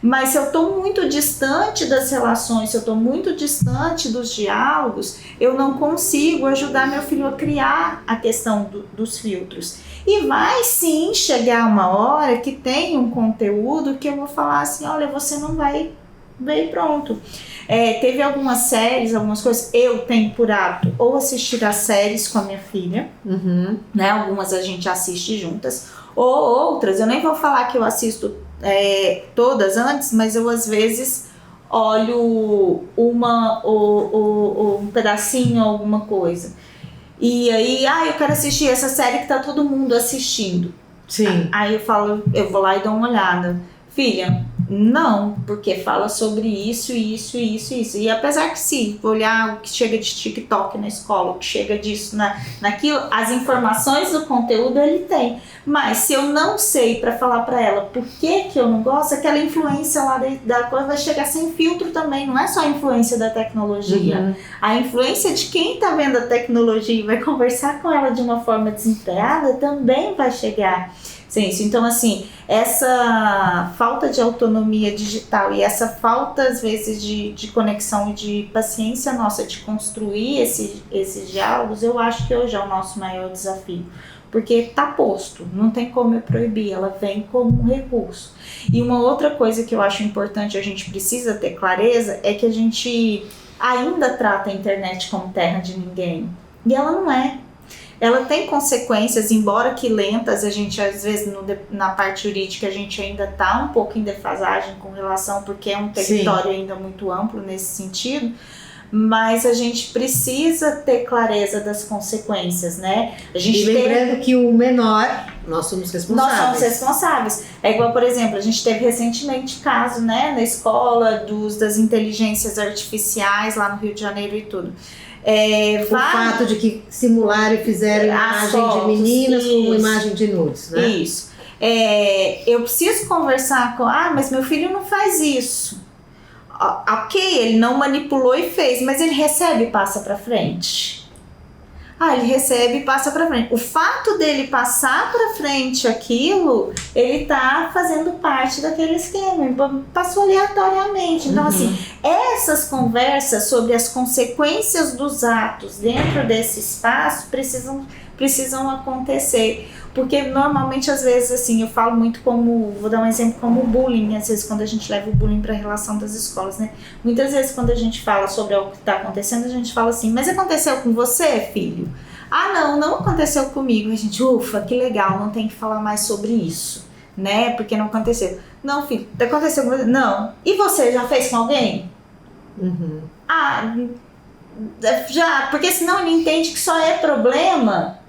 Mas se eu estou muito distante das relações, se eu estou muito distante dos diálogos, eu não consigo ajudar meu filho a criar a questão dos filtros. E vai sim chegar uma hora que tem um conteúdo que eu vou falar assim, olha, você não vai ver pronto. Teve algumas séries, algumas coisas, eu tenho por hábito ou assistir as séries com a minha filha, né? Algumas a gente assiste juntas, ou outras, eu nem vou falar que eu assisto todas antes, mas eu às vezes olho um pedacinho, alguma coisa. E aí, eu quero assistir essa série que tá todo mundo assistindo. Sim. Aí eu vou lá e dou uma olhada. Filha, não, porque fala sobre isso, isso, isso, isso. E apesar que se olhar o que chega de TikTok na escola, o que chega disso naquilo, as informações do conteúdo ele tem. Mas se eu não sei para falar para ela por que eu não gosto, aquela influência lá da coisa vai chegar sem filtro também. Não é só a influência da tecnologia. A influência de quem tá vendo a tecnologia e vai conversar com ela de uma forma desempregada também vai chegar. Então, assim, essa falta de autonomia digital e essa falta, às vezes, de conexão e de paciência nossa de construir esses diálogos, eu acho que hoje é o nosso maior desafio. Porque está posto, não tem como eu proibir, ela vem como um recurso. E uma outra coisa que eu acho importante, a gente precisa ter clareza, é que a gente ainda trata a internet como terra de ninguém. E ela não é. Ela tem consequências, embora que lentas, a gente às vezes na parte jurídica a gente ainda está um pouco em defasagem com relação, porque é um território ainda muito amplo nesse sentido, mas a gente precisa ter clareza das consequências, né? E lembrando que o menor, nós somos responsáveis. Nós somos responsáveis. É igual, por exemplo, a gente teve recentemente caso, né, na escola das inteligências artificiais lá no Rio de Janeiro e tudo. O fato de que simularam e fizeram imagem fotos, de meninas com imagem de nudes, né? Isso. Eu preciso conversar com... mas meu filho não faz isso. Ok, ele não manipulou e fez, mas ele recebe e passa pra frente. Ele recebe e passa pra frente. O fato dele passar pra frente aquilo, ele tá fazendo parte daquele esquema. Passou aleatoriamente. Então, assim, essas conversas sobre as consequências dos atos dentro desse espaço precisam acontecer. Porque normalmente, às vezes, assim, eu falo muito vou dar um exemplo como o bullying, às vezes quando a gente leva o bullying para a relação das escolas, né? Muitas vezes quando a gente fala sobre algo que está acontecendo, a gente fala assim, mas aconteceu com você, filho? Não aconteceu comigo. A gente, ufa, que legal, não tem que falar mais sobre isso, né? Porque não aconteceu. Não, filho, aconteceu com você? Não. E você já fez com alguém? Já, porque senão ele entende que só é problema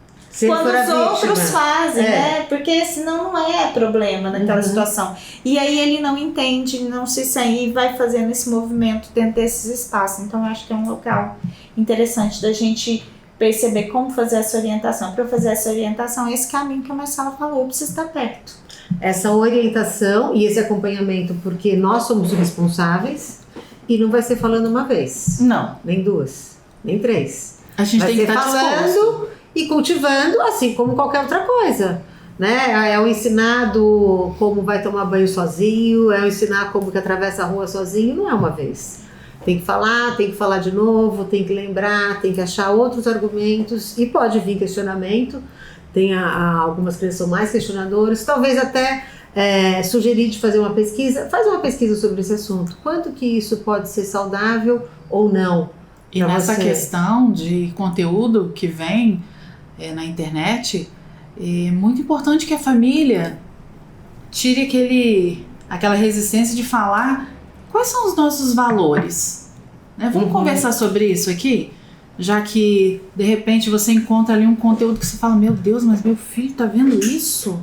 quando os outros fazem, né? Porque senão não é problema naquela situação. E aí ele não entende, não se sente e vai fazendo esse movimento dentro desses espaços. Então eu acho que é um local interessante da gente perceber como fazer essa orientação. Para fazer essa orientação, esse caminho que a Marcela falou, eu preciso estar perto. Essa orientação e esse acompanhamento, porque nós somos responsáveis e não vai ser falando uma vez. Não. Nem duas, nem três. A gente vai tem que ser estar falando disposto. E cultivando, assim como qualquer outra coisa, né? É o ensinado como vai tomar banho sozinho, é o ensinar como que atravessa a rua sozinho, não é uma vez. Tem que falar de novo, tem que lembrar, tem que achar outros argumentos e pode vir questionamento. Tem algumas crianças são mais questionadores, talvez até sugerir de fazer uma pesquisa. Faz uma pesquisa sobre esse assunto. Quanto que isso pode ser saudável ou não? E nessa questão de conteúdo que vem na internet, é muito importante que a família tire aquela resistência de falar quais são os nossos valores, né? Vamos conversar sobre isso aqui, já que de repente você encontra ali um conteúdo que você fala, meu Deus, mas meu filho tá vendo isso?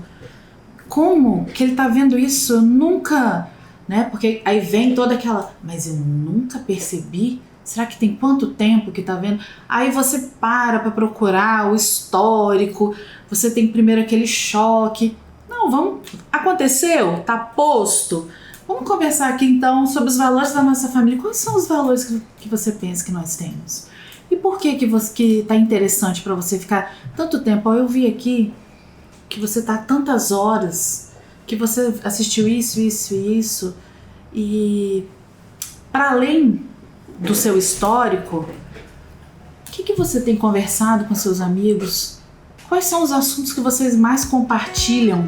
Como que ele tá vendo isso? Eu nunca, né? Porque aí vem toda aquela, mas eu nunca percebi. Será que tem quanto tempo que tá vendo? Aí você para procurar o histórico, você tem primeiro aquele choque. Não, aconteceu, tá posto. Vamos conversar aqui então sobre os valores da nossa família. Quais são os valores que você pensa que nós temos? E por que tá interessante para você ficar tanto tempo? Eu vi aqui que você tá tantas horas, que você assistiu isso, isso e isso. E para além do seu histórico, o que você tem conversado com seus amigos? Quais são os assuntos que vocês mais compartilham